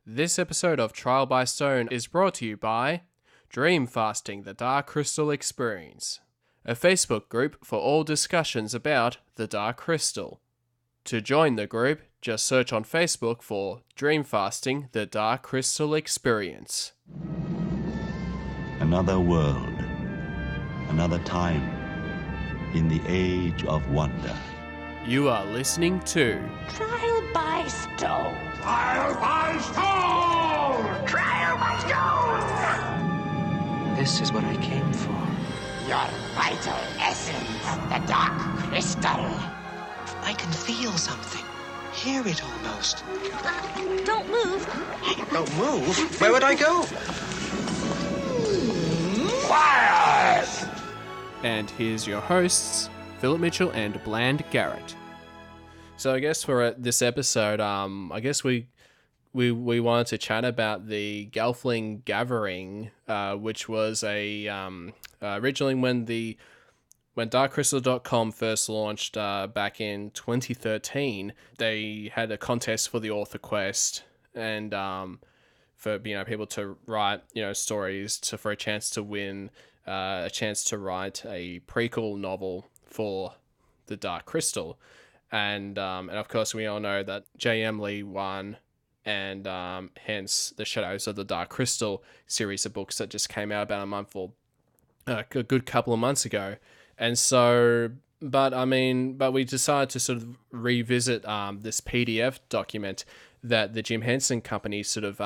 This episode of Trial by Stone is brought to you by Dream Fasting, the Dark Crystal Experience, a Facebook group for all discussions about the Dark Crystal. To join the group, just search on Facebook for Dream Fasting, the Dark Crystal Experience. Another world, another time, in the age of wonder. You are listening to Trial by Stone. Trial by Stone! Trial by Stone! This is what I came for. Your vital essence, the Dark Crystal. I can feel something. Hear it almost. Don't move. Don't move? Where would I go? Quiet! And here's your hosts, Philip Mitchell and Bland Garrett. So I guess for this episode, I guess we wanted to chat about the Gelfling Gathering, which was originally when DarkCrystal.com first launched back in 2013. They had a contest for the author quest and for people to write stories for a chance to win a chance to write a prequel novel for the Dark Crystal. And of course, we all know that J.M. Lee won, and hence the Shadows of the Dark Crystal series of books that just came out about a good couple of months ago. And so, but we decided to sort of revisit this PDF document that the Jim Henson Company sort of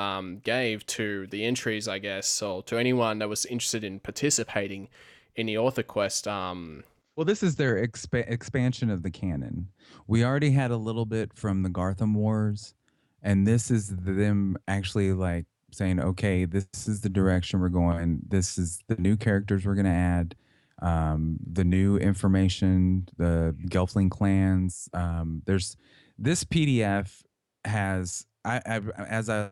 gave to the entries, I guess, or to anyone that was interested in participating in the author quest. Well, this is their expansion of the canon. We already had a little bit from the Gartham Wars, and this is them actually like saying, okay, this is the direction we're going. This is the new characters we're going to add, the new information, the Gelfling clans. There's this PDF has, as I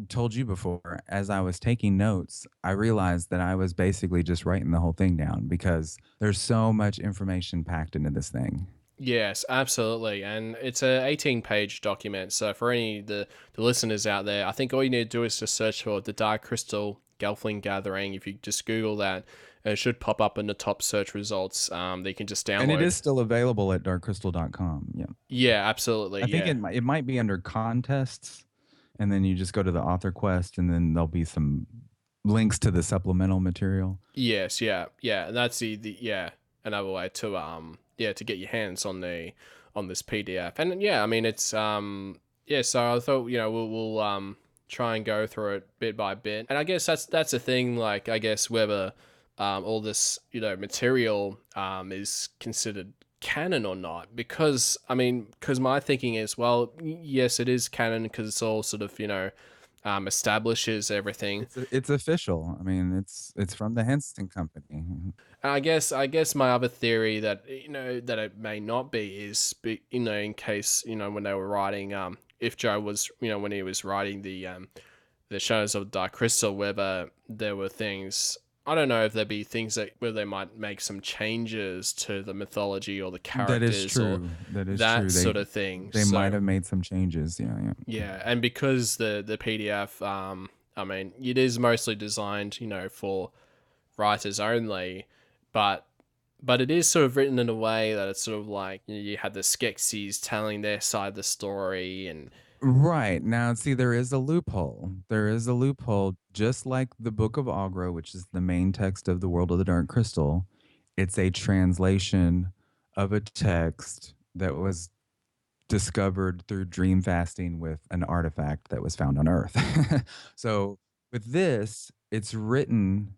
told you before, as I was taking notes, I realized that I was basically just writing the whole thing down because there's so much information packed into this thing. Yes, absolutely. And it's a 18-page document. So for any the listeners out there, I think all you need to do is just search for the Dark Crystal Gelfling Gathering. If you just Google that, it should pop up in the top search results. They can just download. And it is still available at darkcrystal.com. Yeah. Yeah, absolutely. I think it might be under contests. And then you just go to the author quest, and then there'll be some links to the supplemental material. Yes, yeah. And that's another way to to get your hands on this PDF. And it's so I thought we'll try and go through it bit by bit. And I guess that's a thing. Like I guess whether all this material is considered canon or not, because my thinking is, well, yes, it is canon because it's all sort of establishes everything. It's official. It's from the Henson Company. And I guess my other theory that that it may not be is in case when they were writing if Joe was when he was writing the Shadows of Dark Crystal, whether there were things, I don't know if there'd be things where they might make some changes to the mythology or the characters. That is true. That sort of thing. They might have made some changes. Yeah. Yeah, and because the PDF, it is mostly designed, for writers only, but it is sort of written in a way that it's sort of like you had the Skeksis telling their side of the story and. Right. Now, see, there is a loophole. Just like the Book of Agro, which is the main text of the World of the Dark Crystal. It's a translation of a text that was discovered through dream fasting with an artifact that was found on Earth. So with this, it's written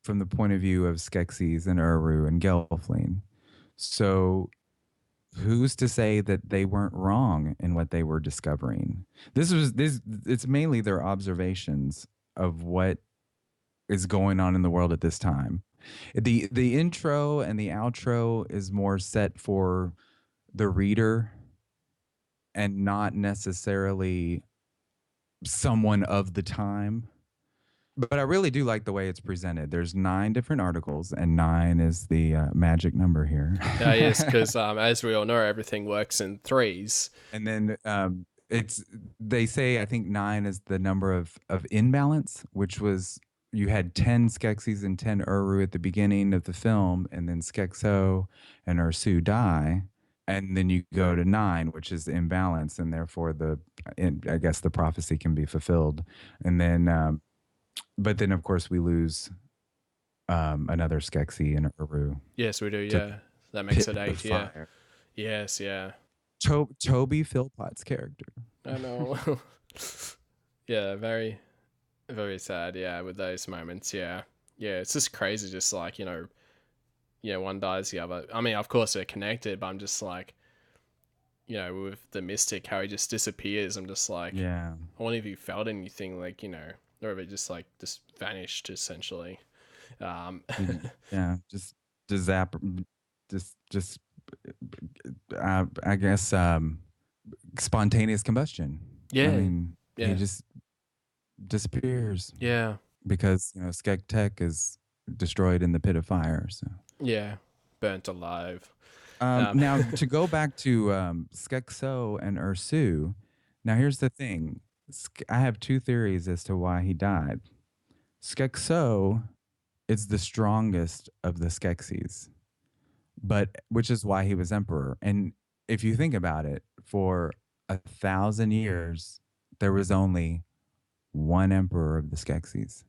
from the point of view of Skeksis and Uru and Gelfling. So who's to say that they weren't wrong in what they were discovering? It's mainly their observations of what is going on in the world at this time. The intro and the outro is more set for the reader and not necessarily someone of the time. But I really do like the way it's presented. There's 9 different articles, and 9 is the magic number here. Yes, because as we all know, everything works in threes. And then It's they say I think 9 is the number of imbalance, which was you had 10 Skeksis and 10 Uru at the beginning of the film, and then Skekso and Ursu die, and then you go to 9, which is the imbalance, and therefore I guess the prophecy can be fulfilled, and then but then of course we lose another Skeksis and Uru Yes, we do. to Yeah, that makes pit it the 8. Yeah. fire. Yes. Yeah. Toby Philpott's character. I know. Yeah. Very, very sad. Yeah, with those moments. Yeah. Yeah. It's just crazy. Just like one dies, the other. I mean, of course they're connected, but I'm just like, with the mystic, how he just disappears. I'm just like, Yeah. I wonder if he felt anything, like, or if it just like just vanished essentially. Um, Yeah, just zap, just I guess spontaneous combustion. I yeah, mean, he yeah, just disappears yeah, because Skek Tech is destroyed in the pit of fire. So yeah, burnt alive. Um, now to go back to Skekso and Ursu. Now here's the thing. I have two theories as to why he died. Skekso is the strongest of the Skeksis, but which is why he was emperor. And if you think about it, for 1,000 years, there was only one emperor of the Skeksis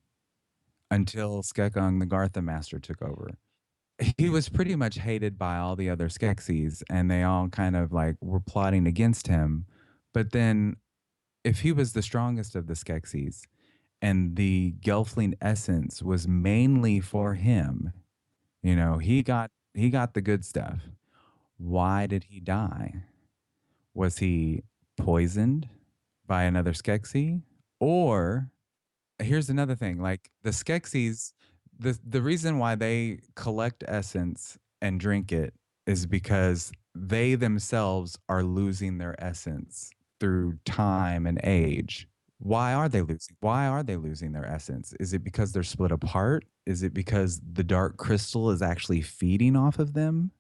until Skekung the Gartha Master took over. He was pretty much hated by all the other Skeksis, and they all kind of like were plotting against him. But then, if he was the strongest of the Skeksis, and the Gelfling essence was mainly for him, he got the good stuff. Why did he die? Was he poisoned by another Skeksis? Or here's another thing, like the Skeksis, the reason why they collect essence and drink it is because they themselves are losing their essence through time and age. Why are they losing their essence? Is it because they're split apart? Is it because the dark crystal is actually feeding off of them?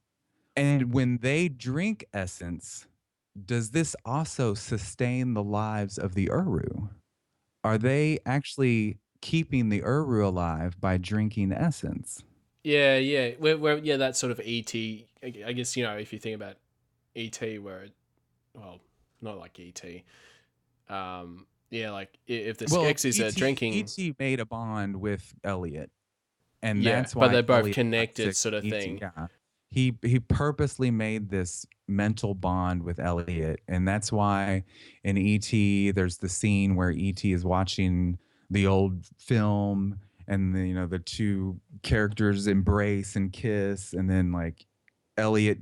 And when they drink essence, does this also sustain the lives of the Uru? Are they actually keeping the Uru alive by drinking essence? yeah, yeah, yeah, that sort of ET. I guess if you think about ET, well, not like ET. Yeah, like if the Well, Skeksis are drinking, E.T. made a bond with Elliot, and yeah, that's but why they're both Elliot got connected, sick sort from of E.T. thing. Yeah. He purposely made this mental bond with Elliot, and that's why in E.T. there's the scene where E.T. is watching the old film, and the two characters embrace and kiss, and then like Elliot,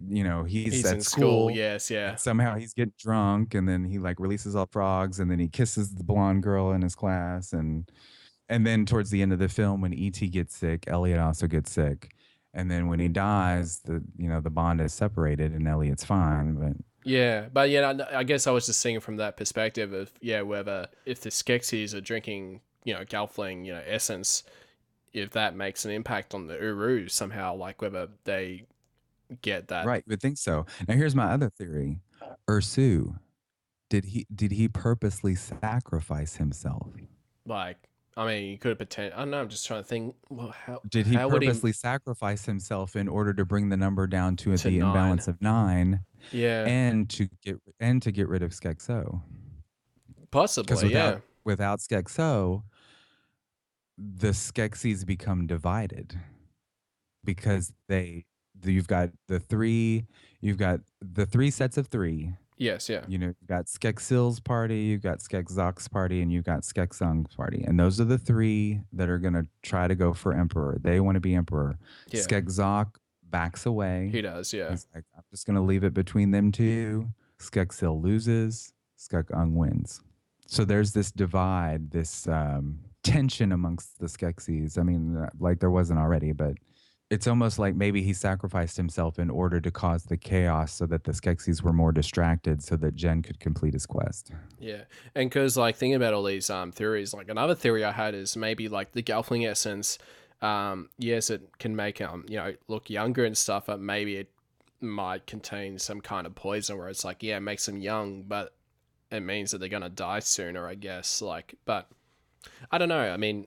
he's He's at in school. school, Yes, yeah, and somehow he's getting drunk, and then he like releases all frogs, and then he kisses the blonde girl in his class, and then towards the end of the film, when E.T. gets sick, Elliot also gets sick. And then when he dies, the bond is separated and Elliot's fine. But yeah. But yeah, I guess I was just seeing from that perspective of whether if the Skeksis are drinking, Gelfling, essence, if that makes an impact on the Uru somehow, like whether they get that. right, you would think so. Now here's my other theory. Ursu, did he purposely sacrifice himself? Like, I mean, you could have I don't know. I'm just trying to think. Well, Did he how would he purposely sacrifice himself in order to bring the number down to to the 9? imbalance of 9 Yeah, and to get rid of Skekso? Because possibly. without Yeah. without Skekso, the Skeksis become divided because you've got the three sets of three. Yes. Yeah. You've got Skeksil's party, you've got Skekzok's party, and you've got Skeksung's party. And those are the three that are going to try to go for emperor. They want to be emperor. Yeah. Skekszok backs away. He does. Yeah. He's like, I'm just going to leave it between them two. Skeksil loses, Skekung wins. So there's this divide, this tension amongst the Skeksis. I mean, like there wasn't already, but it's almost like maybe he sacrificed himself in order to cause the chaos so that the Skeksis were more distracted so that Jen could complete his quest. Yeah. And because, like, thinking about all these theories, like another theory I had is maybe like the Gelfling essence. Yes, it can make look younger and stuff, but maybe it might contain some kind of poison where it's like, yeah, it makes them young, but it means that they're gonna die sooner, I guess. Like, but I don't know. I mean,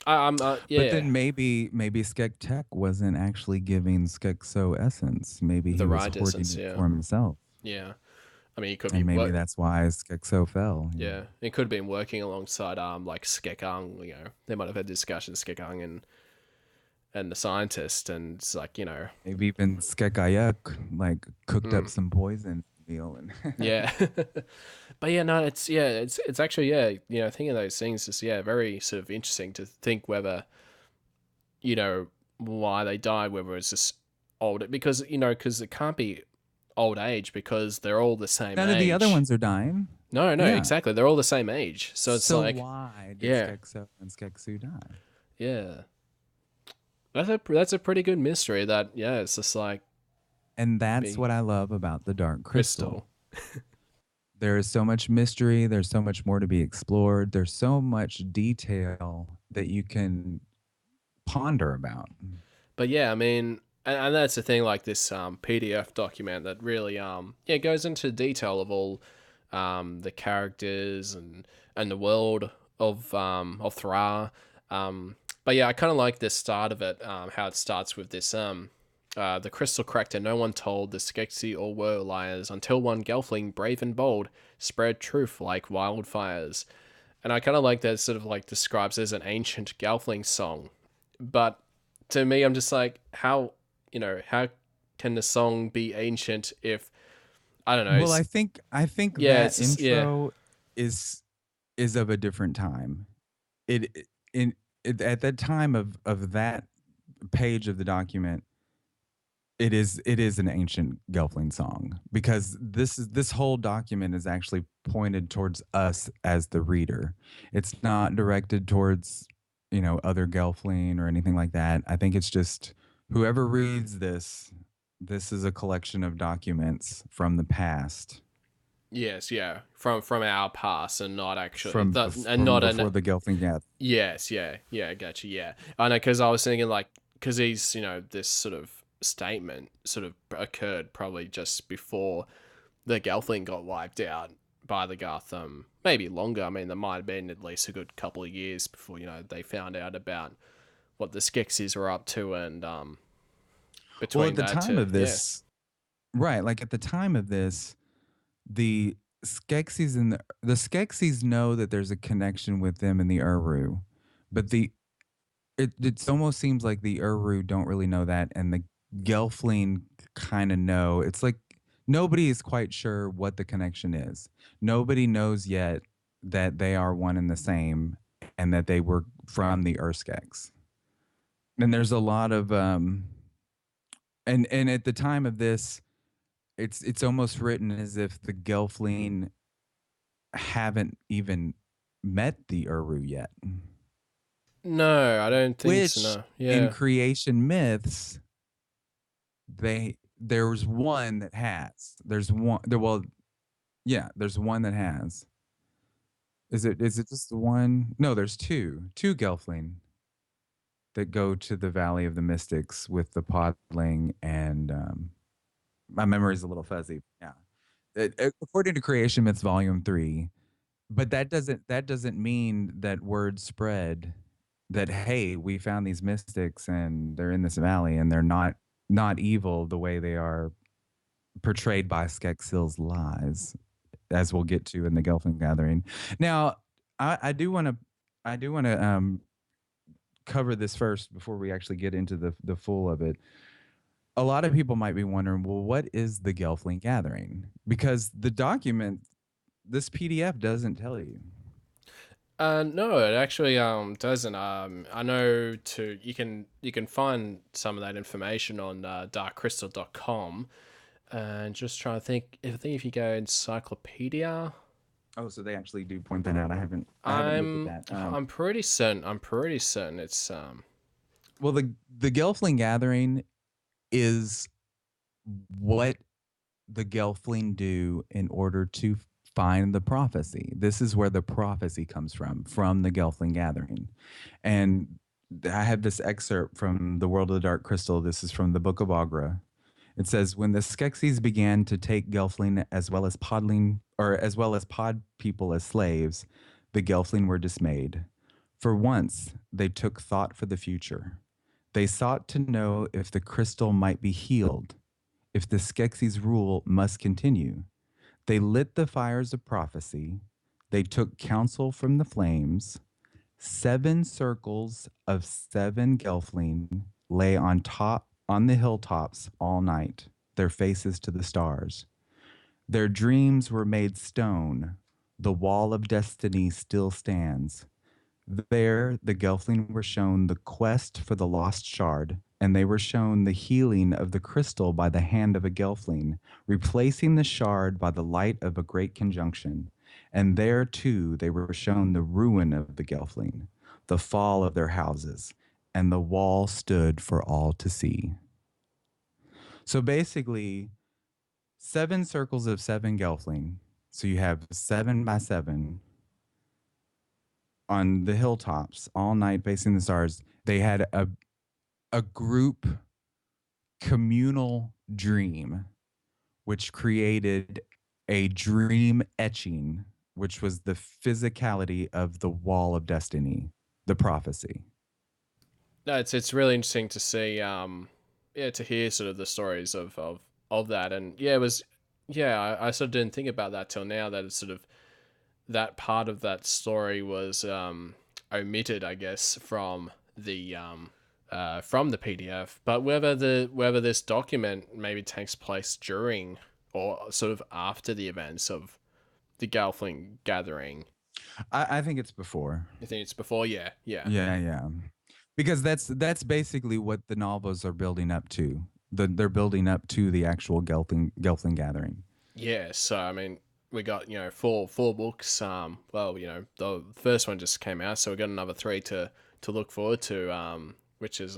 I'm yeah. But then maybe Skektek wasn't actually giving Skekso essence. Maybe he The was right hoarding essence, it yeah. for himself. Yeah. I mean, he could be And maybe that's why Skekso fell. yeah. It could have been working alongside like Skekung, They might have had discussions, Skekung and the scientist, and it's like, Maybe even Skekayuk like cooked up some poison meal and yeah. But yeah, no, it's actually, thinking of those things is very sort of interesting to think whether, why they died, whether it's just old, because it can't be old age because they're all the same none age. of the other ones are dying. No, Yeah. exactly. They're all the same age. So it's like, why did Skekso and Skeksu die? Yeah. That's a pretty good mystery that, it's just like. And that's what I love about the Dark Crystal. There is so much mystery. There's so much more to be explored. There's so much detail that you can ponder about. But yeah, I mean, and that's the thing, like this PDF document that really goes into detail of all the characters and the world of Thra. But yeah, I kind of like the start of it, how it starts with this the crystal cracked and no one told the Skeksis all were liars until one Gelfling, brave and bold, spread truth like wildfires. And I kind of like that it sort of like describes as an ancient Gelfling song. But to me, I'm just like, how can the song be ancient if, I don't know. Well, I think that intro is of a different time. At that time of that page of the document, it is an ancient Gelfling song, because this whole document is actually pointed towards us as the reader. It's not directed towards other Gelfling or anything like that. I think it's just whoever reads this is a collection of documents from the past. Yes, yeah, from our past, and not actually from before the Gelfling Gathering. Yes, yeah, gotcha, yeah. I know, because I was thinking like, because he's this sort of statement sort of occurred probably just before the Gelfling got wiped out by the Gotham, maybe longer. I mean, there might have been at least a good couple of years before they found out about what the Skeksis were up to, and between at the time of this, right? Like at the time of this, the Skeksis and the Skeksis know that there's a connection with them in the Uru, but it almost seems like the Uru don't really know that, and the Gelfling kind of know. It's like nobody is quite sure what the connection is. Nobody knows yet that they are one and the same, and that they were from the Urskeks. And there's a lot of and at the time of this, it's almost written as if the Gelfling haven't even met the Uru yet. No, I don't think Which, so. No. Yeah. in creation myths, there's one that has. There's one that has. Is it just the one? No, there's two Gelfling that go to the Valley of the Mystics with the podling, and my memory is a little fuzzy. Yeah, according to Creation Myths Volume 3, but that doesn't mean that word spread that, hey, we found these mystics and they're in this valley and they're not evil the way they are portrayed by Skeksil's lies, as we'll get to in the Gelfling Gathering. Now, I do want to cover this first before we actually get into the full of it. A lot of people might be wondering, well, what is the Gelfling Gathering? Because the document, this PDF, doesn't tell you. No, it actually doesn't. I know you can find some of that information on darkcrystal.com, and just trying to think. I think if you go encyclopedia. Oh, so they actually do point that out. I haven't looked at that. I'm pretty certain it's Well, the Gelfling Gathering is what the Gelfling do in order to find the prophecy. This is where the prophecy comes from the Gelfling Gathering. And I have this excerpt from the World of the Dark Crystal. This is from the Book of Agra. It says when the Skeksis began to take Gelfling as well as pod people as slaves, the Gelfling were dismayed. For once, they took thought for the future. They sought to know if the crystal might be healed, if the Skeksis' rule must continue. They lit the fires of prophecy. They took counsel from the flames. 7 circles of 7 Gelfling lay on the hilltops all night, their faces to the stars. Their dreams were made stone. The wall of destiny still stands. There, the Gelfling were shown the quest for the lost shard, and they were shown the healing of the crystal by the hand of a Gelfling, replacing the shard by the light of a great conjunction. And there, too, they were shown the ruin of the Gelfling, the fall of their houses, and the wall stood for all to see. So basically, 7 circles of 7 Gelfling. So you have 7 by 7 on the hilltops all night facing the stars. They had a group communal dream, which created a dream etching, which was the physicality of the wall of destiny, the prophecy. No, it's really interesting to see, yeah, to hear sort of the stories of that, and yeah, it was, yeah, I sort of didn't think about that till now, that it's sort of that part of that story was omitted, I guess, from the PDF. But whether this document maybe takes place during or sort of after the events of the Gelfling Gathering. I think it's before. You think it's before? Yeah, yeah. Yeah. Because that's basically what the novels are building up to. They're building up to the actual Gelfling Gathering. Yeah, so I mean, we got, four books. Well, the first one just came out, so we got another 3 to look forward to. Which is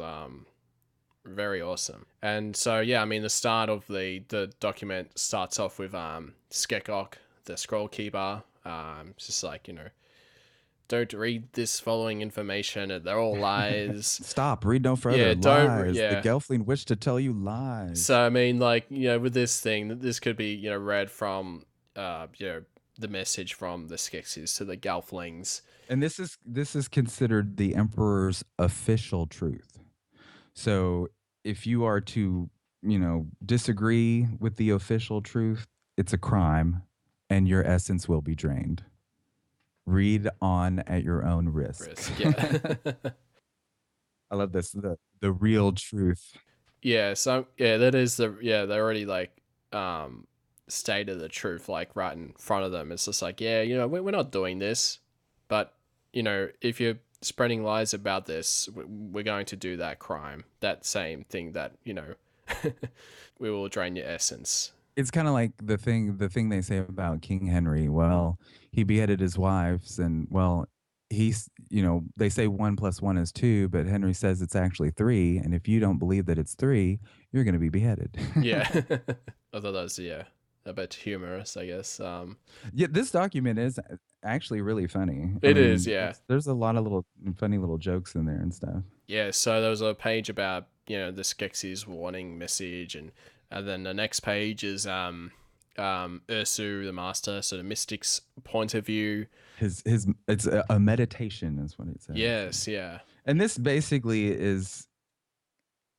very awesome. And so yeah, I mean, the start of the document starts off with Skekok, the scroll keeper. It's just like, don't read this following information. They're all lies. Stop. Read no further. Yeah, lies. Yeah. The Gelfling wish to tell you lies. So I mean, like, with this thing, this could be, read from, the message from the Skeksis to the Gelflings. And this is considered the Emperor's official truth. So if you are to, disagree with the official truth, it's a crime, and your essence will be drained. Read on at your own risk. Yeah. I love this. The real truth. Yeah, so yeah, that is they already like stated the truth, like right in front of them. It's just like, yeah, we're not doing this, but if you're spreading lies about this, we're going to do that crime, that same thing that we will drain your essence. It's kind of like the thing they say about King Henry. Well, he beheaded his wives, and well, he's they say 1 + 1 is 2, but Henry says it's actually 3, and if you don't believe that it's 3, you're going to be beheaded. Yeah. I thought that was a bit humorous, I guess. Yeah, this document is actually really funny. It is, yeah. There's a lot of little funny little jokes in there and stuff. Yeah, so there was a page about, the Skeksis warning message, and then the next page is Ursu the Master, so the Mystic's point of view. His it's a meditation is what it says. Yes, yeah. And this basically is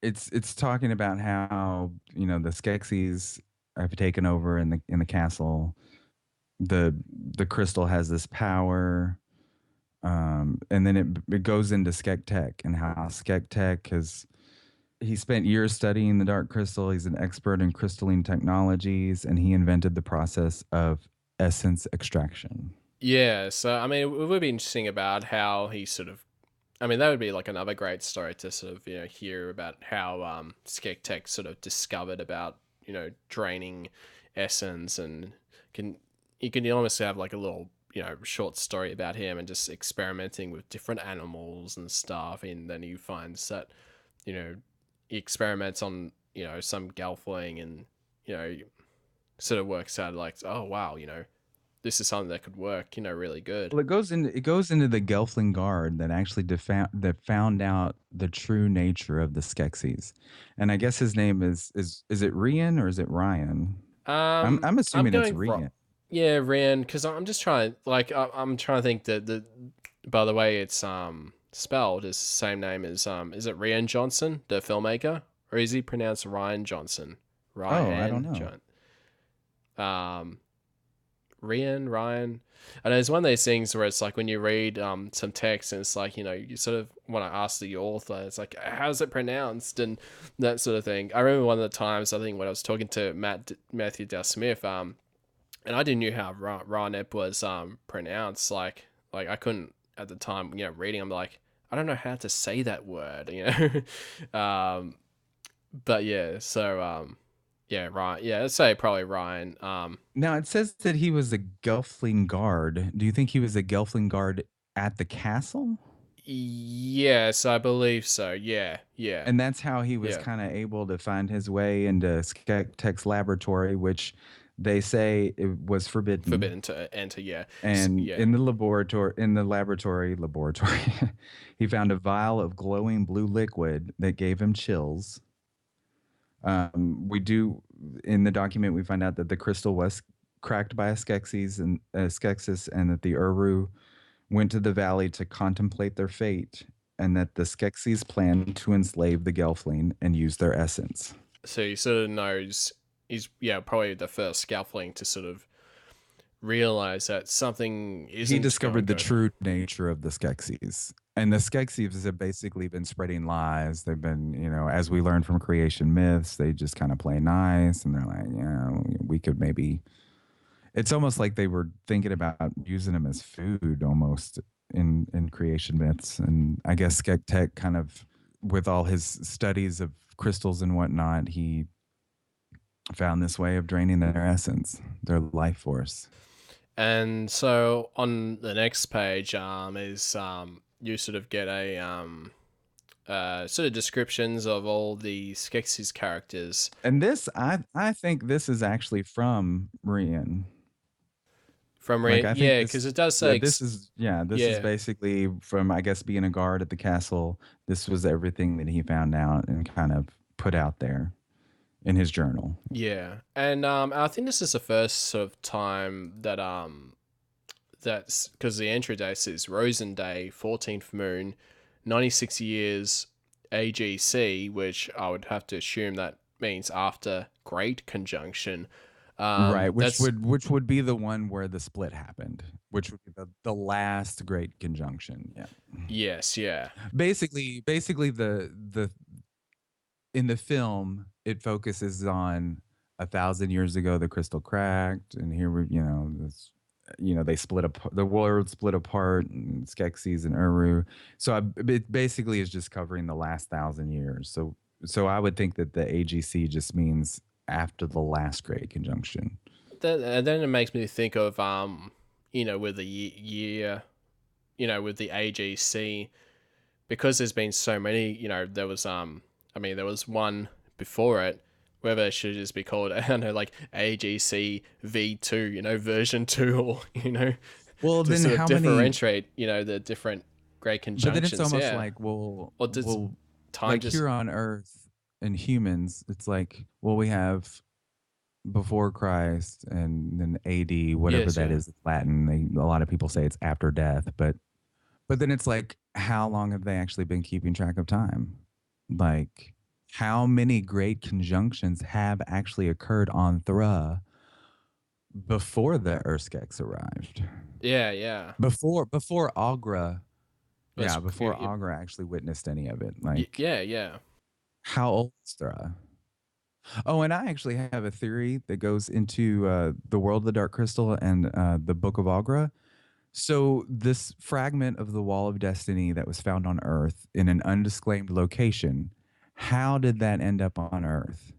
it's talking about how, the Skeksis have taken over in the castle. The crystal has this power. And then it goes into Skektek and how Skektek he spent years studying the dark crystal. He's an expert in crystalline technologies, and he invented the process of essence extraction. Yeah, so I mean, it would be interesting about how he sort of, I mean, that would be like another great story to sort of, hear about how Skektek sort of discovered about, draining essence, and you can almost have like a little, short story about him and just experimenting with different animals and stuff, and then he finds that, he experiments on, some Gelfling, and, sort of works out like, oh wow, this is something that could work, really good. Well, it goes into the Gelfling Guard that actually found out the true nature of the Skeksis, and I guess his name is it Rian or is it Ryan? I'm I'm assuming it's going Rian. yeah, Rand, because I'm just trying, like, I'm trying to think that by the way it's spelled is the same name as is it Rian Johnson, the filmmaker, or is he pronounced Ryan Johnson? Oh, I don't Ryan know. John. Ryan. I know it's one of those things where it's like when you read some text and it's like, you sort of want to ask the author, it's like, how's it pronounced and that sort of thing. I remember one of the times, I think when I was talking to Matthew Dale Smith, and I didn't know how Ranep was pronounced. Like I couldn't at the time, reading. I'm like, I don't know how to say that word, but yeah, so yeah, Ryan. Yeah, let's say probably Ryan. Now it says that he was a Gelfling Guard. Do you think he was a Gelfling Guard at the castle? Yes, I believe so. Yeah, yeah, And that's how he was yeah. kind of able to find his way into Skektek's laboratory, which they say it was forbidden. Forbidden to enter. Yeah, And yeah. in the laboratory, he found a vial of glowing blue liquid that gave him chills. We do in the document we find out that the crystal was cracked by a Skeksis, and that the Uru went to the valley to contemplate their fate, and that the Skeksis planned to enslave the Gelfling and use their essence. So he sort of knows he's probably the first Scalpling to sort of realize that something isn't. He discovered the going true nature of the Skeksis. And the Skeksis have basically been spreading lies. They've been, as we learned from creation myths, they just kind of play nice. And they're like, we could maybe. It's almost like they were thinking about using them as food almost in creation myths. And I guess Skektek kind of, with all his studies of crystals and whatnot, he found this way of draining their essence, their life force. And so on the next page, is you sort of get a sort of descriptions of all the Skeksis characters. And this, I think this is actually from Rian. From Rian, yeah, because it does say this is basically from, I guess, being a guard at the castle. This was everything that he found out and kind of put out there in his journal. Yeah, and I think this is the first sort of time that that's because the entry date is Rosen Day, 14th moon, 96 years AGC, which I would have to assume that means after Great Conjunction. Right, which would be the one where the split happened, which would be the last Great Conjunction. Yeah. Yes. Yeah. Basically, the in the film it focuses on 1,000 years ago the crystal cracked, and here we, they split up, the world split apart, and Skeksis and Uru. So it basically is just covering the last 1,000 years. So I would think that the AGC just means after the last Great Conjunction. And then it makes me think of with the year, with the AGC, because there's been so many. There was there was one before it. Whether it should just be called, I don't know, like AGC V2, version 2, or well, to then sort of how differentiate, the different Great Conjunctions. But then it's almost like, well, time like just here on Earth and humans, it's like, well, we have before Christ and then AD, whatever that is, Latin. A lot of people say it's after death, but then it's like, how long have they actually been keeping track of time? Like, how many Great Conjunctions have actually occurred on Thra before the Urskeks arrived? Yeah. Before Agra. Before Agra actually witnessed any of it. Like, yeah. How old is Thra? Oh, and I actually have a theory that goes into the World of the Dark Crystal and the Book of Agra. So this fragment of the Wall of Destiny that was found on Earth in an undisclosed location, how did that end up on Earth?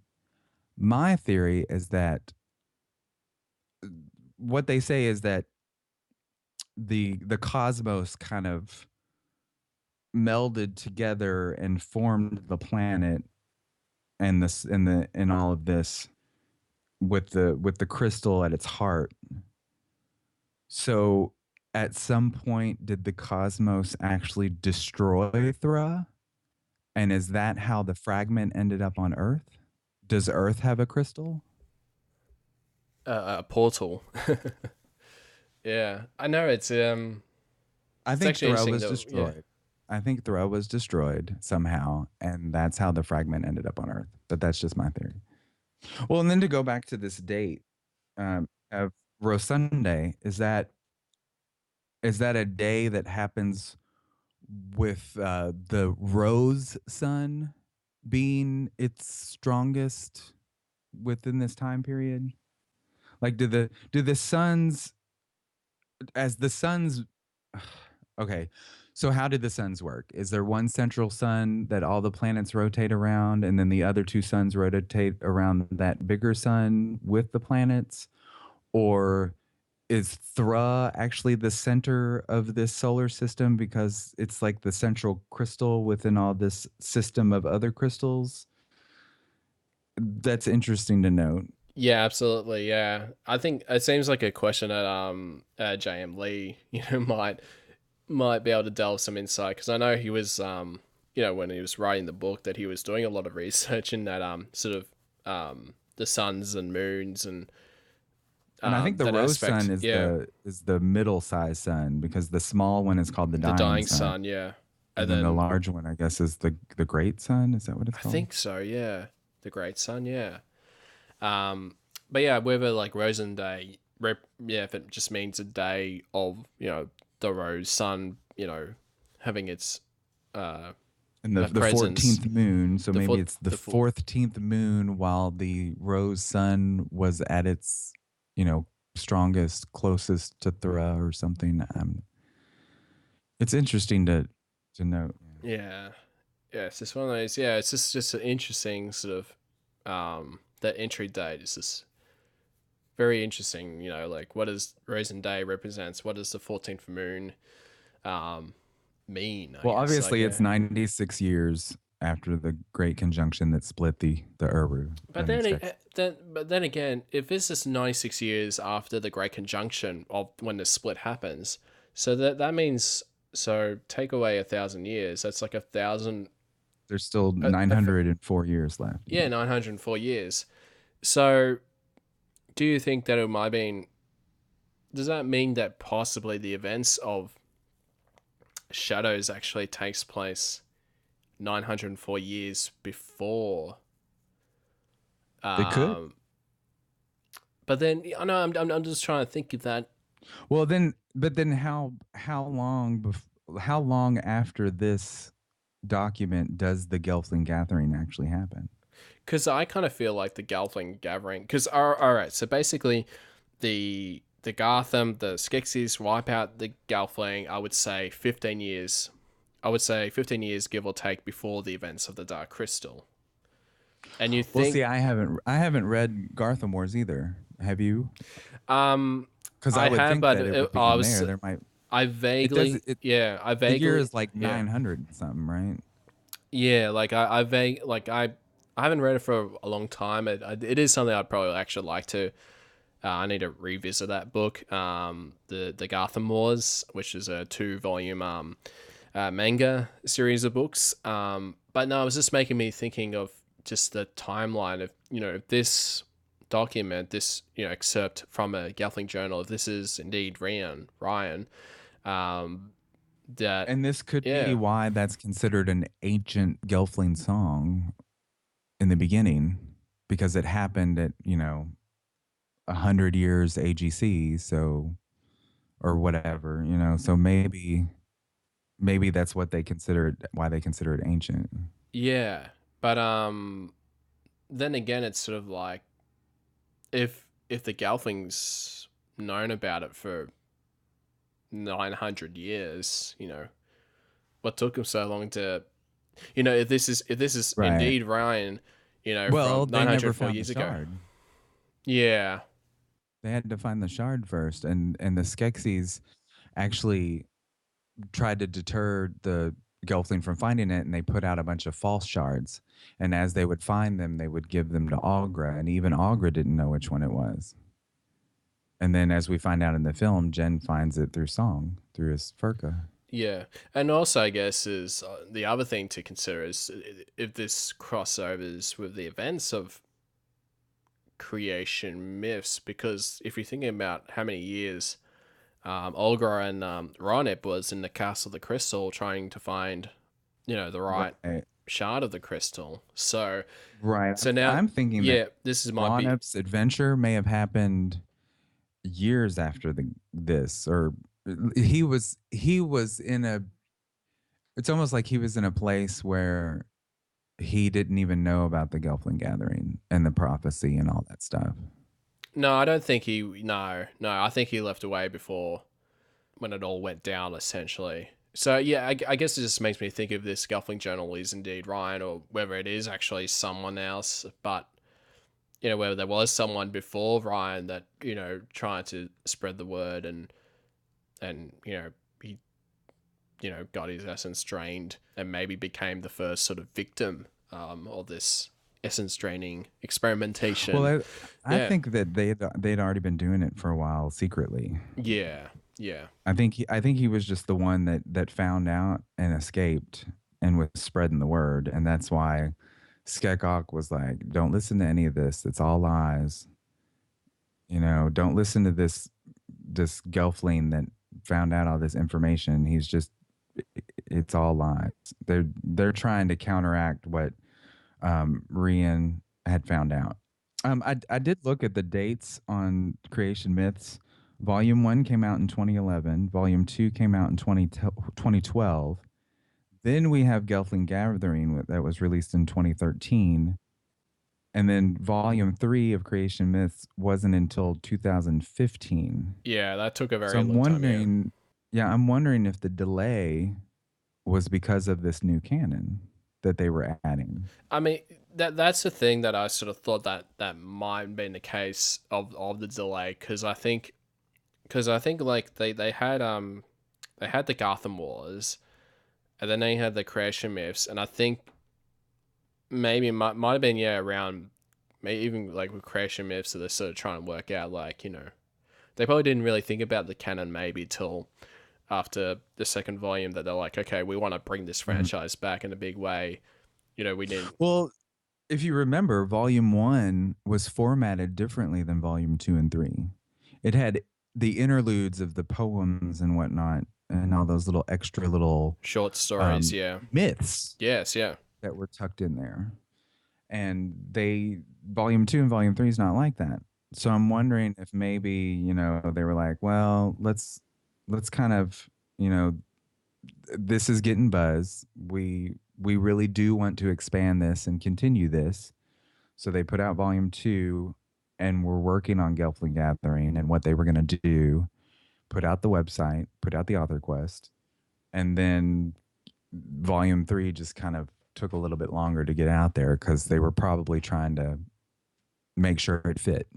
My theory is that what they say is that the cosmos kind of melded together and formed the planet and all of this with the crystal at its heart. So at some point, did the cosmos actually destroy Thra? And is that how the fragment ended up on Earth? Does Earth have a crystal? A portal. Yeah, I know I it's think actually Thra interesting was that yeah. destroyed. I think Thra was destroyed somehow, and that's how the fragment ended up on Earth. But that's just my theory. Well, and then to go back to this date of Rosunday, is that a day that happens with the rose sun being its strongest within this time period? Like, do the suns as the suns okay, so how did the suns work? Is there one central sun that all the planets rotate around, and then the other two suns rotate around that bigger sun with the planets? Or is Thra actually the center of this solar system because it's like the central crystal within all this system of other crystals? That's interesting to note. Yeah, absolutely. Yeah, I think it seems like a question that JM Lee, might be able to delve some insight because I know he was when he was writing the book that he was doing a lot of research in that sort of the suns and moons and And I think the that rose sun aspect. is Yeah, the middle size sun because the small one is called the the dying dying sun. sun. Yeah, And and then the then large one, I guess, is the great sun. Is that what it's I called? think so. Yeah, the great sun. Yeah. But yeah, whether like Rosen Day, if it just means a day of the rose sun, having its And the a the presence, 14th moon, so the maybe foot, it's the the full, 14th moon while the rose sun was at its, strongest, closest to Thra or something. It's interesting to note. yeah, yeah. It's just one of those. Yeah, it's just an interesting sort of that entry date is just very interesting. Like what does Rosen Day represents? What does the 14th moon um mean? I Well, guess like obviously, it's yeah. 96 years after the Great Conjunction that split the Uru. But then again, if this is 96 years after the Great Conjunction of when the split happens, so that means take away 1,000 years. That's like 1,000. There's still A, 904 years left. yeah, 904 years. So, do you think that it might have been? Does that mean that possibly the events of Shadows actually takes place 904 years before? It could. Um, but then I know I'm just trying to think of that. Well, but then how long after this document does the Gelfling Gathering actually happen? Because I kind of feel like the Gelfling Gathering. Because all right, so basically, the Gartham, the Skeksis wipe out the Gelfling. I would say 15 years. I would say 15 years, give or take, before the events of the Dark Crystal. And you Well, think? see, I haven't read Gartham Wars either. Have you? Because I I would have, think but that it would I begin was. there. There might I it does vaguely, it. yeah, I The year vaguely, is like yeah, 900 and something, right? yeah. Like I haven't read it for a long time. It is something I'd probably actually like to. I need to revisit that book, the Gartham Wars, which is a 2-volume manga series of books. But no, it was just making me thinking of just the timeline of this document, this excerpt from a Gelfling journal. If this is indeed Ryan, that And this could be yeah, why that's considered an ancient Gelfling song in the beginning, because it happened at 100 years AGC, so or whatever, so maybe that's what they consider it, why they consider it ancient. yeah. But then again, it's sort of like if the Gelflings known about it for 900 years, what took them so long to, if this is Right. indeed Ryan, Well, from they never 904 found the years ago. shard. Yeah. They had to find the shard first, and the Skeksis actually tried to deter the Gelfling from finding it, and they put out a bunch of false shards. And as they would find them, they would give them to Aughra, and even Aughra didn't know which one it was. And then, as we find out in the film, Jen finds it through song, through his furka. Yeah, and also I guess is the other thing to consider is if this crossovers with the events of creation myths, because if you're thinking about how many years Olga and Ronip was in the Castle of the Crystal trying to find, the right Right. shard of the crystal. So Right. now, I'm thinking that yeah, this is might be Ronup's adventure may have happened years after this, or he was in a. It's almost like he was in a place where he didn't even know about the Gelfling Gathering and the prophecy and all that stuff. no. I don't think he. No. I think he left away before when it all went down, essentially. So yeah, I guess it just makes me think if this Gelfling journal is indeed Ryan, or whether it is actually someone else. But whether there was someone before Ryan that trying to spread the word, and he got his essence drained and maybe became the first sort of victim of this essence draining experimentation. Well, I Yeah. think that they'd already been doing it for a while secretly. Yeah. Yeah. I think he was just the one that found out and escaped and was spreading the word, and that's why Skekok was like, "Don't listen to any of this. It's all lies. Don't listen to this Gelfling that found out all this information. It's all lies. They're trying to counteract what Rian had found out." I did look at the dates on Creation Myths. Volume 1 came out in 2011. Volume 2 came out in 2012. Then we have Gelfling Gathering that was released in 2013. And then Volume 3 of Creation Myths wasn't until 2015. Yeah, that took a very So I'm long time. Yeah. wondering, I'm wondering if the delay was because of this new canon that they were adding. I mean, that's the thing that I sort of thought that might have been the case of the delay, because I think like they had the Gotham Wars, and then they had the Creation Myths, and I think maybe it might have been around, maybe even like with Creation Myths, so they're sort of trying to work out like they probably didn't really think about the canon maybe till after the second volume, that they're like, okay, we want to bring this franchise back in a big way. We need. Well, if you remember, Volume 1 was formatted differently than Volume 2 and 3. It had the interludes of the poems and whatnot, and all those little extra little Short stories, myths Yes, yeah. that were tucked in there. And Volume 2 and Volume 3 is not like that. So I'm wondering if maybe, they were like, well, let's kind of, this is getting buzz. We really do want to expand this and continue this. So they put out Volume 2, and we're working on Gelfling Gathering and what they were going to do, put out the website, put out the author quest, and then Volume 3 just kind of took a little bit longer to get out there because they were probably trying to make sure it fit.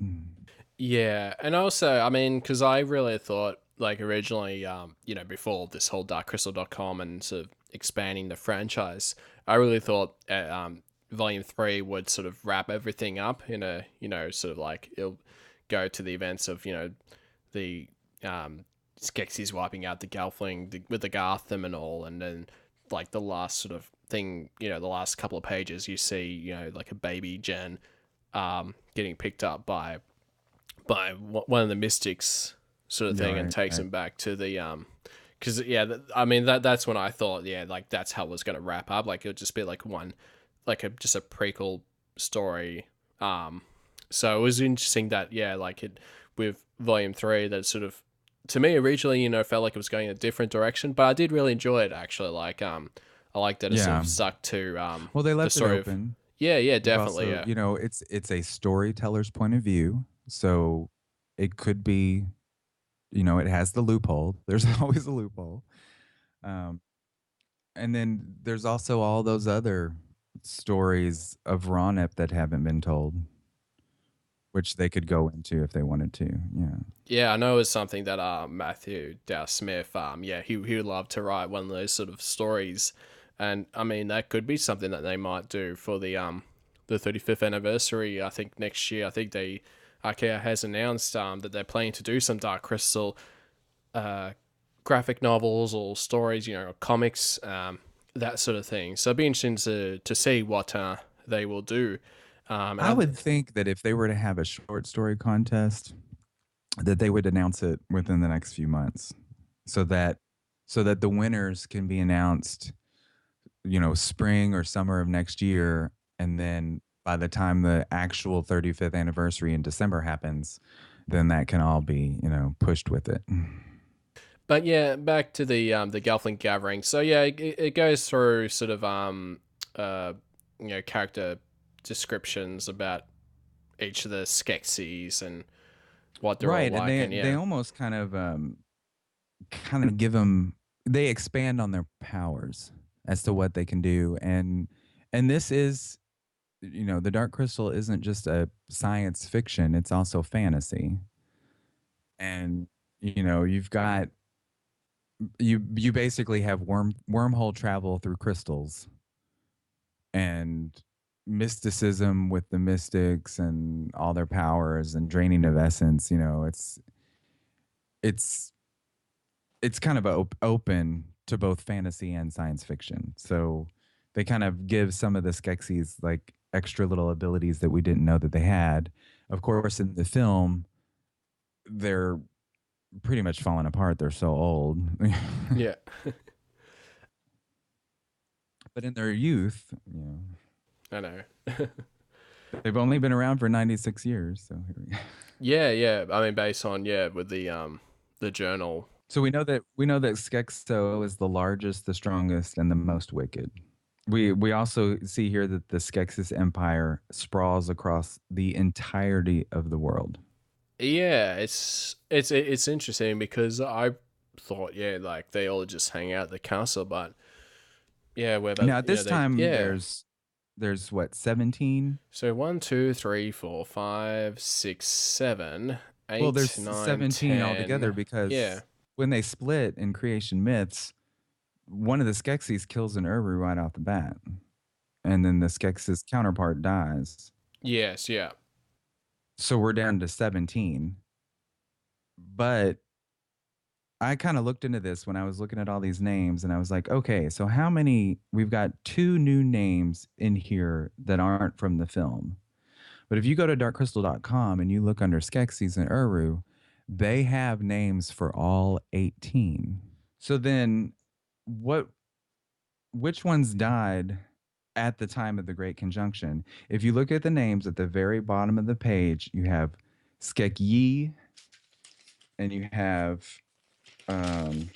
Yeah, and also, I mean, because I really thought, like, originally, before this whole darkcrystal.com and sort of expanding the franchise, I really thought Volume 3 would sort of wrap everything up in a, sort of like, it'll go to the events of, the Skeksis wiping out the Gelfling with the Gartham and all, and then, like, the last sort of thing, the last couple of pages, you see, like a baby Jen getting picked up by one of the mystics sort of thing, and takes him back to the because I mean that's when I thought like that's how it was going to wrap up, like it would just be like one like just a prequel story. So it was interesting that like it with Volume 3 that sort of, to me originally felt like it was going in a different direction, but I did really enjoy it actually. Like I like that it sort of stuck to well, they left the story it open. Definitely. Also, it's a storyteller's point of view, so it could be, it has the loophole. There's always a loophole. And then there's also all those other stories of Ronep that haven't been told, which they could go into if they wanted to. Yeah, I know it's something that Matthew Dow Smith, he would love to write one of those sort of stories. And I mean, that could be something that they might do for the 35th anniversary. I think next year, I think they IKEA has announced that they're planning to do some Dark Crystal graphic novels or stories, or comics, that sort of thing. So it'd be interesting to see what they will do. I would think that if they were to have a short story contest, that they would announce it within the next few months, so that the winners can be announced, spring or summer of next year, and then by the time the actual 35th anniversary in December happens, then that can all be, pushed with it. But yeah, back to the Gelfling Gathering. So yeah, it goes through sort of character descriptions about each of the Skeksis and what they're all Right, and like, and they almost kind of give them, they expand on their powers as to what they can do, and this is, the Dark Crystal isn't just a science fiction, it's also fantasy. And you've got, you basically have wormhole travel through crystals and mysticism with the mystics and all their powers and draining of essence. It's it's kind of open to both fantasy and science fiction. So they kind of give some of the Skeksis like extra little abilities that we didn't know that they had. Of course, in the film, they're pretty much falling apart. They're so old. yeah. But in their youth, I know. they've only been around for 96 years. So here we go. Yeah. I mean, based on with the journal. So we know that Skekso is the largest, the strongest, and the most wicked. We also see here that the Skeksis Empire sprawls across the entirety of the world. Yeah, it's interesting because I thought like they all just hang out at the castle, but yeah, now at this time there's what, 17? So 1, 2, 3, 4, 5, 6, 7, 8, well, there's 9, 17 10. altogether because when they split in Creation Myths, one of the Skeksis kills an Uru right off the bat, and then the Skeksis counterpart dies. Yes, yeah. So we're down to 17. But I kind of looked into this when I was looking at all these names, and I was like, okay, so how many? We've got 2 new names in here that aren't from the film. But if you go to darkcrystal.com and you look under Skeksis and Uru, they have names for all 18. So then which ones died at the time of the Great Conjunction? If you look at the names at the very bottom of the page, you have Skek Yi, and you have, I'm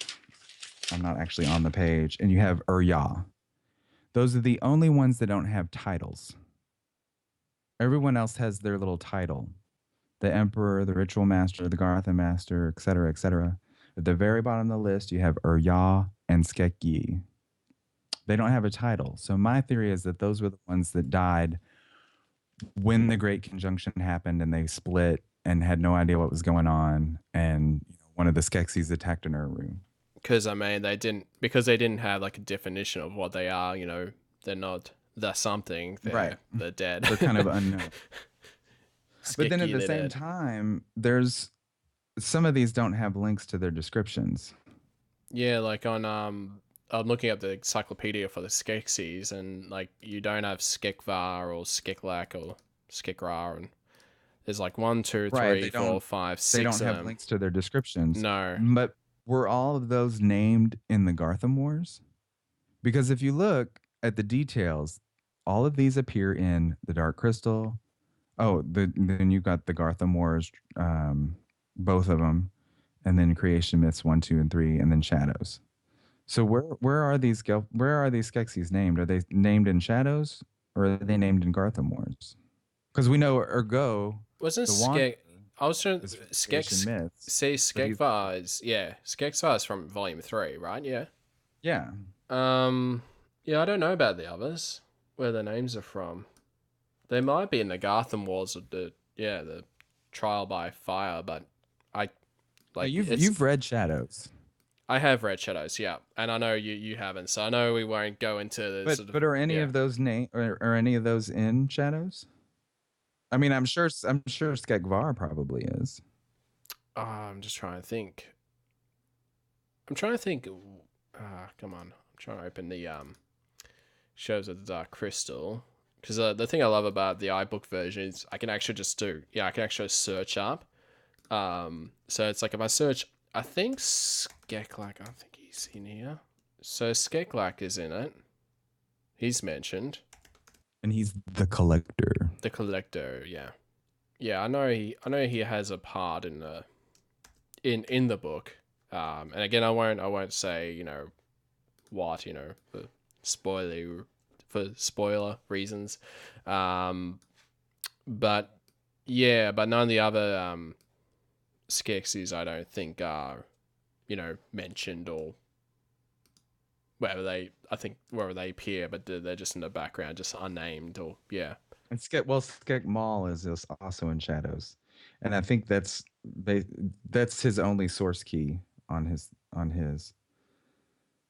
not actually on the page, and you have Urya. Those are the only ones that don't have titles. Everyone else has their little title. The Emperor, the Ritual Master, the Gartha Master, etc., etc. At the very bottom of the list, you have Urya and Skek Yi. They don't have a title. So my theory is that those were the ones that died when the Great Conjunction happened and they split and had no idea what was going on. And one of the Skeksis attacked an Uru. Because, I mean, they didn't have like a definition of what they are, they're not the something. They're dead. They're kind of unknown. But then at the same time, there's some of these don't have links to their descriptions. Yeah, like on I'm looking up the encyclopedia for the Skeksis, and like you don't have Skekvar or Skeklak or Skekrar, and there's like 1, 2, 3, 4, 5, 6. They don't have links to their descriptions. No. But were all of those named in the Gartham Wars? Because if you look at the details, all of these appear in the Dark Crystal. Oh, then you've got the Gartham Wars, both of them, and then Creation Myths 1, 2, and 3, and then Shadows. So where are these Skeksis named? Are they named in Shadows, or are they named in Gartham Wars? Because we know Ergo wasn't Skek. I was trying Skek. Say Skekvar is Skekvar is from Volume 3, right? Yeah. Yeah. Yeah, I don't know about the others, where the names are from. They might be in the Gartham Wars of the Trial by Fire, but I like you've read Shadows. I have read Shadows, yeah, and I know you haven't, so I know we won't go into the but are any of those are any of those in Shadows? I mean, I'm sure Skekvar probably is. I'm just trying to think. I'm trying to think. Come on. I'm trying to open the Shows of the Dark Crystal. Because the thing I love about the iBook version is I can actually I can actually search up. So it's like if I search, I think Skeklak, I think he's in here. So Skeklak is in it. He's mentioned. And he's the collector. The collector, yeah. Yeah, I know he has a part in the book. And again, I won't say, what, for spoiler reasons. But yeah, but none of the other Skeksis I don't think are, mentioned or wherever they appear, but they're just in the background, just unnamed or yeah. And Skek Mall is also in Shadows, and I think that's his only source key on his.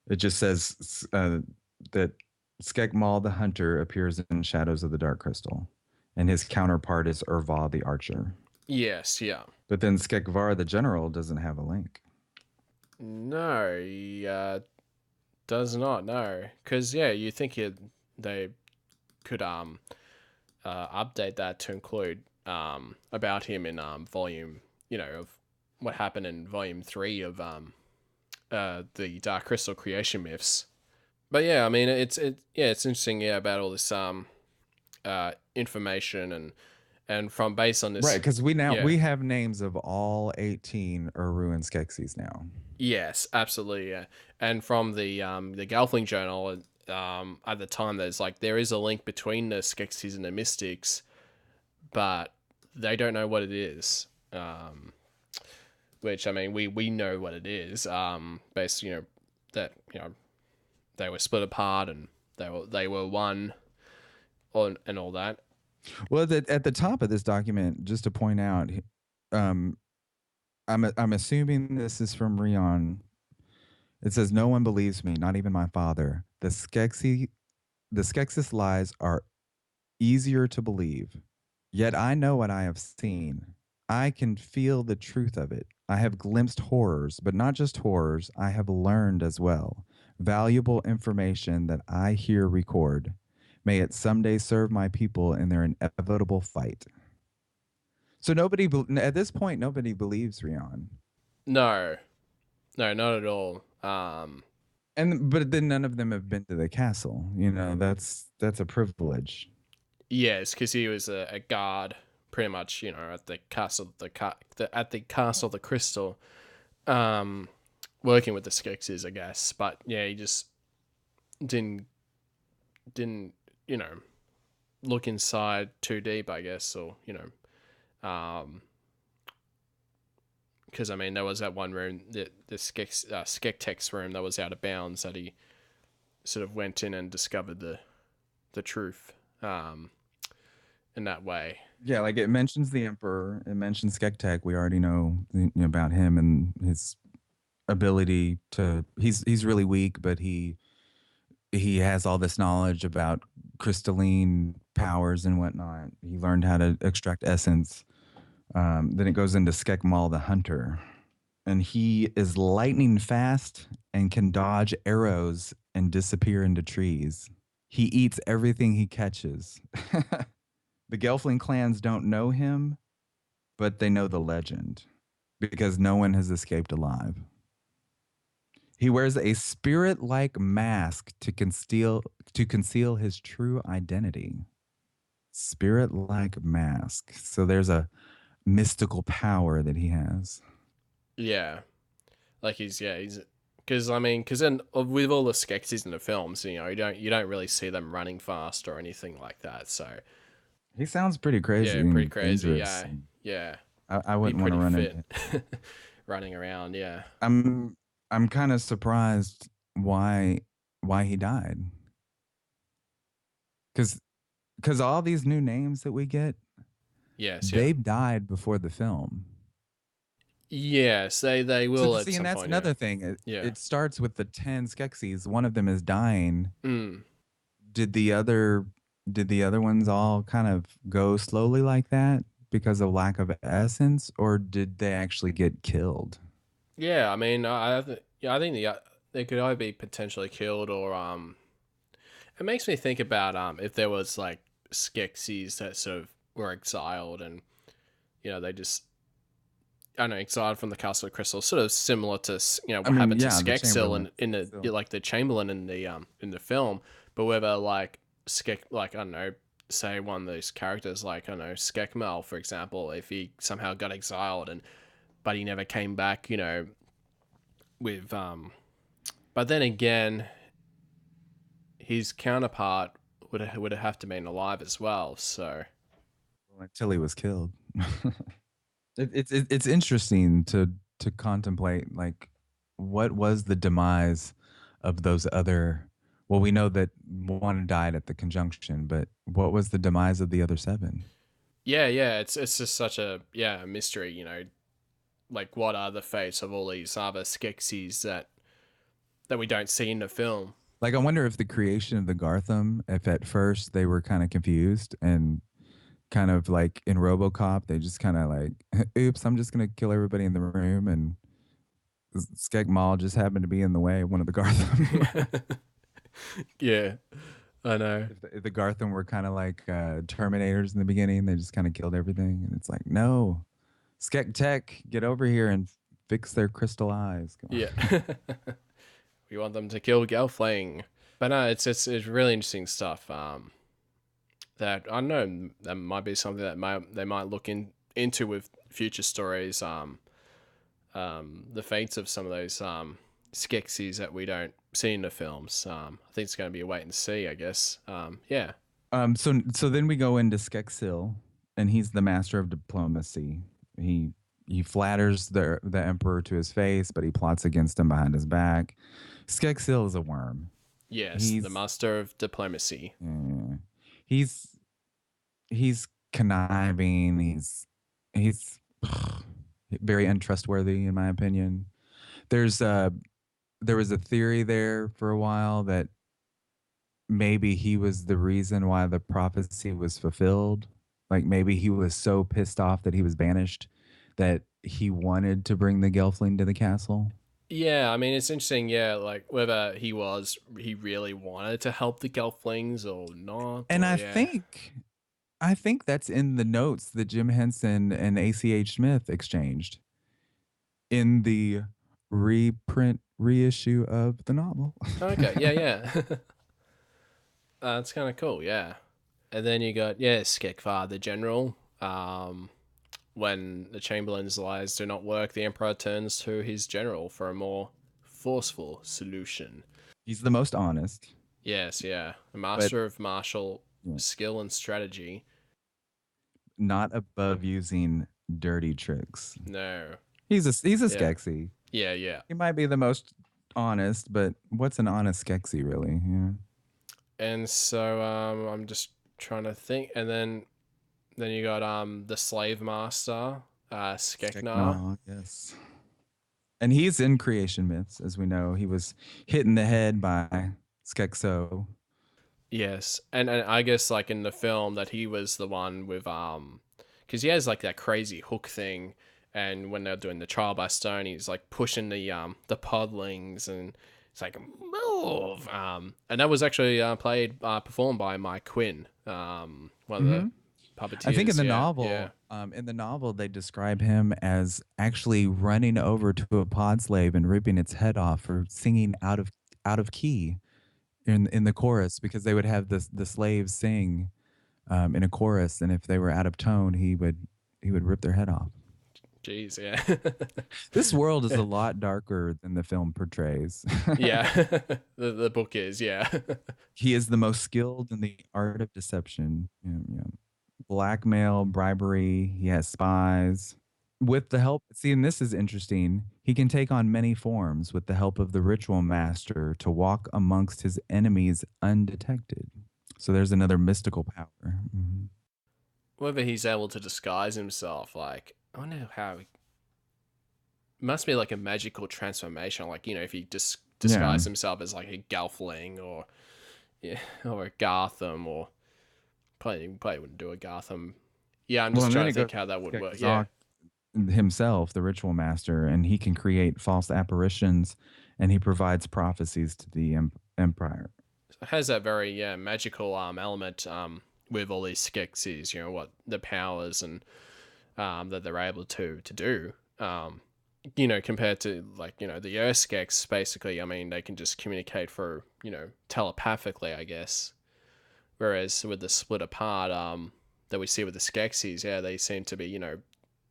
It just says that Skek Mall the Hunter appears in Shadows of the Dark Crystal, and his counterpart is Urva the Archer. Yes, yeah. But then Skekvar the General doesn't have a link. No, he does not. No, because yeah, you think they could update that to include about him in volume, of what happened in volume 3 of the Dark Crystal creation myths. But yeah, I mean it's interesting, yeah, about all this information and from based on this, Right, because we have names of all 18 Uru and Skeksis now. Yes, absolutely, yeah. And from the Gelfling journal, at the time, there is a link between the Skeksis and the Mystics, but they don't know what it is. Which I mean, we know what it is. Based, that they were split apart and they were one, and all that. Well, at the top of this document, just to point out, I'm assuming this is from Rion. It says, "No one believes me, not even my father. The Skeksis lies are easier to believe. Yet I know what I have seen. I can feel the truth of it. I have glimpsed horrors, but not just horrors. I have learned as well. Valuable information that I here record. May it someday serve my people in their inevitable fight." So at this point, nobody believes Rion. No, not at all. But then none of them have been to the castle. That's a privilege. Yes, because he was a guard, pretty much. At the castle, at the castle of the Crystal, working with the Skeksis, I guess. But yeah, he just didn't look inside too deep, I guess, or because I mean there was that one room, the Skektek's room, that was out of bounds, that he sort of went in and discovered the truth in that way. Yeah, like it mentions the Emperor, it mentions Skektek. We already know, about him and his ability to. He's really weak, but he has all this knowledge about crystalline powers and whatnot. He learned how to extract essence. Then it goes into Skekmal the Hunter, and he is lightning fast and can dodge arrows and disappear into trees. He eats everything he catches. The Gelfling clans don't know him, but they know the legend because no one has escaped alive. He wears a spirit-like mask to conceal his true identity. Spirit-like mask. So there's a mystical power that he has. Yeah, like he's because then with all the Skeksis in the films, you don't really see them running fast or anything like that. So he sounds pretty crazy. Yeah, pretty crazy. Dangerous. Yeah. I wouldn't want to run into running around. Yeah. I'm kind of surprised why he died. Because all these new names that we get, yes, they've died before the film. Yes, they will. So, and that's another thing. It starts with the 10 Skeksis. One of them is dying. Mm. Did the other did the other ones all kind of go slowly like that because of lack of essence, or did they actually get killed? Yeah, I mean, I think they could either be potentially killed or It makes me think about if there was like Skeksis that sort of were exiled and they just I don't know, exiled from the Castle of Crystal, sort of similar to I what mean, happened to yeah, the Skeksil Chamberlain. in Still. like the Chamberlain in the film, but whether like I don't know, say one of those characters like I don't know Skekmal for example, if he somehow got exiled and but he never came back, with but then again, his counterpart would have to been alive as well, so. Until he was killed. It's interesting to contemplate like what was the demise of those other. Well, we know that one died at the conjunction, but what was the demise of the other seven? Yeah, it's just such a mystery, like what are the fates of all these other Skeksis that we don't see in the film. Like, I wonder if the creation of the Gartham, if at first they were kind of confused and kind of like in RoboCop, they just kind of like, oops, I'm just gonna kill everybody in the room, and Skek Mall just happened to be in the way of one of the Gartham. Yeah, I know. If the Gartham were kind of like Terminators in the beginning, they just kind of killed everything, and it's like, no, Skek Tech, get over here and fix their crystal eyes. Come Yeah. on. We want them to kill Gelfling. But no, it's really interesting stuff. That I don't know that might be something that they might look into with future stories. The fates of some of those Skeksis that we don't see in the films. I think it's going to be a wait and see, I guess. Yeah. So then we go into Skeksil, and he's the master of diplomacy. He he flatters the emperor to his face, but he plots against him behind his back. Skeksil is a worm. Yes, the He's master of diplomacy. uh, he's he's conniving. He's very untrustworthy, in my opinion. There's there was a theory there for a while that maybe he was the reason why the prophecy was fulfilled. Like maybe he was so pissed off that he was banished that he wanted to bring the Gelfling to the castle. Yeah, I mean it's interesting. Yeah, like whether he really wanted to help the Gelflings or not, And or yeah, I think that's in the notes that Jim Henson and ACH Smith exchanged in the reprint reissue of the novel. okay, yeah. That's kind of cool. Yeah, and then you got Skekvar the general. When the Chamberlain's lies do not work, the Emperor turns to his general for a more forceful solution. He's the most honest, Yes, yeah, a but master of martial yeah, skill and strategy. not above using dirty tricks. No, He's a yeah, Skeksis. yeah. He might be the most honest, but what's an honest Skeksis really? Yeah. And so I'm just trying to think, and then you got the slave master, Skeknar. Skekna, yes. And he's in creation myths, as we know. He was hit in the head by Skekso. Yes, and I guess like in the film that he was the one with because he has like that crazy hook thing, and when they're doing the trial by stone, he's like pushing the podlings, and it's like move, and that was actually performed by Mike Quinn, one of the Hmm. I think puppeteers. Yeah. in the novel, they describe him as actually running over to a pod slave and ripping its head off for singing out of key in the chorus, because they would have the slaves sing in a chorus, and if they were out of tone, he would rip their head off. Jeez, yeah. This world is a lot darker than the film portrays. Yeah, the book is, yeah. He is the most skilled in the art of deception. Yeah, yeah. Blackmail, bribery. He has spies. With the help, see, and this is interesting. He can take on many forms with the help of the ritual master to walk amongst his enemies undetected. So there's another mystical power. Mhm. Whether he's able to disguise himself, like, I don't know how. It must be like a magical transformation, like, if he Yeah. disguise himself as like a Gelfling or, yeah, or a Gartham or Probably wouldn't do a Gotham. Yeah, I'm Well, just and trying then to it think goes how that would to work. Yeah. Zok himself, the ritual master, and he can create false apparitions, and he provides prophecies to the empire. It has that very magical element with all these Skeksis, what the powers and that they're able to do. Compared to the Earth Skeks, basically, I mean, they can just communicate through, telepathically, I guess. Whereas with the split apart that we see with the Skeksis, yeah, they seem to be,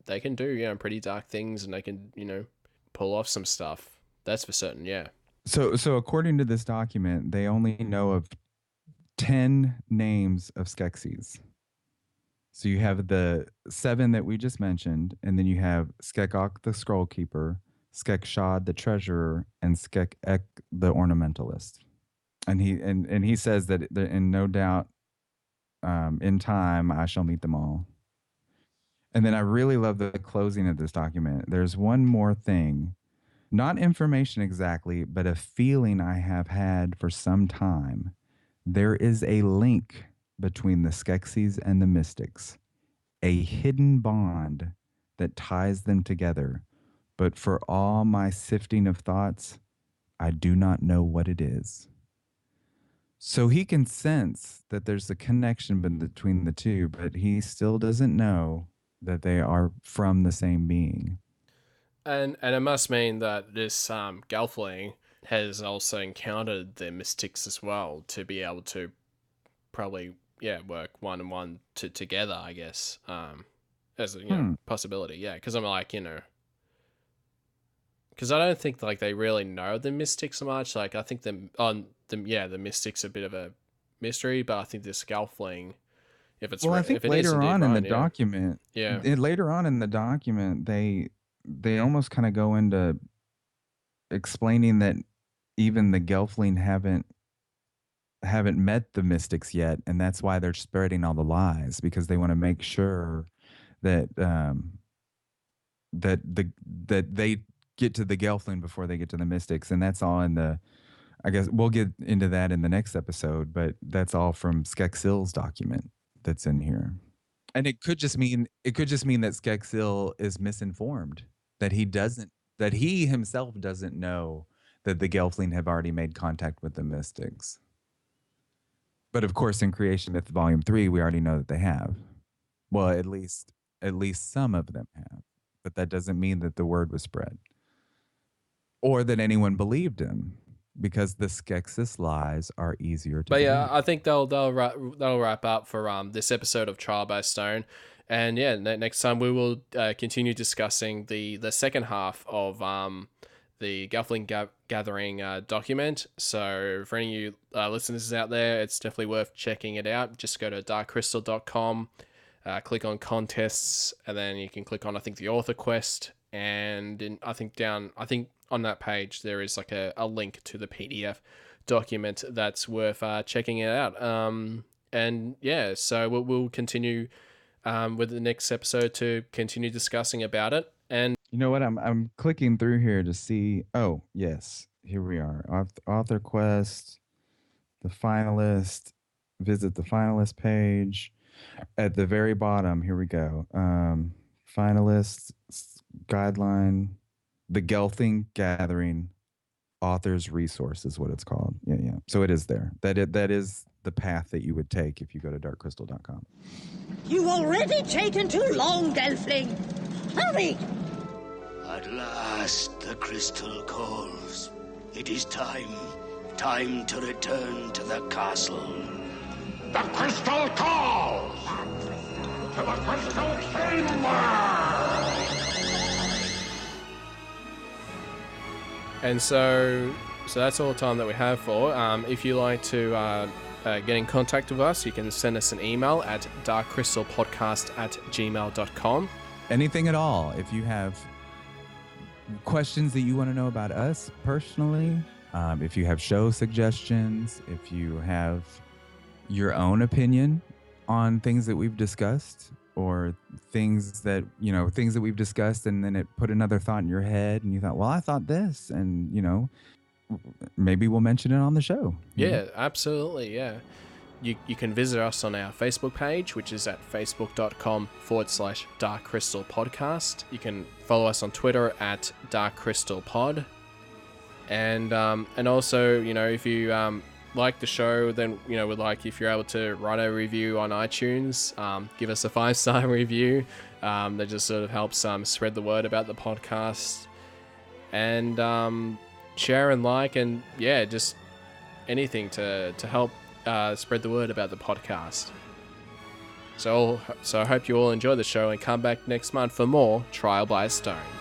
they can do, pretty dark things, and they can, pull off some stuff. That's for certain, yeah. So according to this document, they only know of 10 names of Skeksis. So you have the 7 that we just mentioned, and then you have Skekok the Scroll Keeper, Skekshad the Treasurer, and Skekek the Ornamentalist. And he says that, and no doubt, in time I shall meet them all. And then I really love the closing of this document. There's one more thing, not information exactly, but a feeling I have had for some time. There is a link between the Skeksis and the Mystics, a hidden bond that ties them together. But for all my sifting of thoughts, I do not know what it is. So he can sense that there's a connection between the two, but he still doesn't know that they are from the same being. And it must mean that this Gelfling has also encountered the Mystics as well, to be able to probably work one and one together, I guess, as a possibility. Yeah, because I'm like, because I don't think they really know the Mystics so much. Like, I think the Mystics are a bit of a mystery, but I think this Gelfling, if it's I think if it is later indeed on in the right, document, later on in the document, they almost kind of go into explaining that even the Gelfling haven't met the Mystics yet, and that's why they're spreading all the lies, because they want to make sure that that they get to the Gelfling before they get to the Mystics, and that's all in the. I guess we'll get into that in the next episode, but that's all from Skeksil's document that's in here. And it could just mean that Skeksil is misinformed, that he himself doesn't know that the Gelfling have already made contact with the Mystics. But of course, in Creation Myth Volume 3, we already know that they have. Well, at least some of them have. But that doesn't mean that the word was spread, or that anyone believed him, because the Skeksis lies are easier to. But yeah, I think they'll wrap up for this episode of Trial by Stone, and next time we will continue discussing the second half of the Gelfling Gathering document. So for any of you listeners out there, it's definitely worth checking it out. Just go to darkcrystal.com, click on contests, and then you can click on, I think, the author quest, and I think on that page there is like a link to the PDF document that's worth checking it out. So we'll continue with the next episode to continue discussing about it. And you know what? I'm clicking through here to see. Oh, yes. Here we are. Author quest, the finalist, visit the finalist page. At the very bottom, here we go. Finalists, guideline, the Gelfling Gathering, author's resource is what it's called. Yeah. So it is there. That is the path that you would take if you go to darkcrystal.com. You've already taken too long, Gelfling. Hurry! At last, the crystal calls. It is time to return to the castle. The crystal calls! To the crystal chamber! And so that's all the time that we have for. If you like to get in contact with us, you can send us an email at darkcrystalpodcast@gmail.com. Anything at all. If you have questions that you want to know about us personally, if you have show suggestions, if you have your own opinion on things that we've discussed, or things that we've discussed and then it put another thought in your head and you thought, well, I thought this, and maybe we'll mention it on the show. Yeah, absolutely. Yeah. you can visit us on our Facebook page, which is at facebook.com/Dark Crystal Podcast. You can follow us on Twitter at Dark Crystal Pod. And also, if you like the show, then, would like if you're able to write a review on iTunes, give us a 5-star review. That just sort of helps spread the word about the podcast. And share and like, and just anything to help spread the word about the podcast. So I hope you all enjoy the show and come back next month for more Trial by Stone.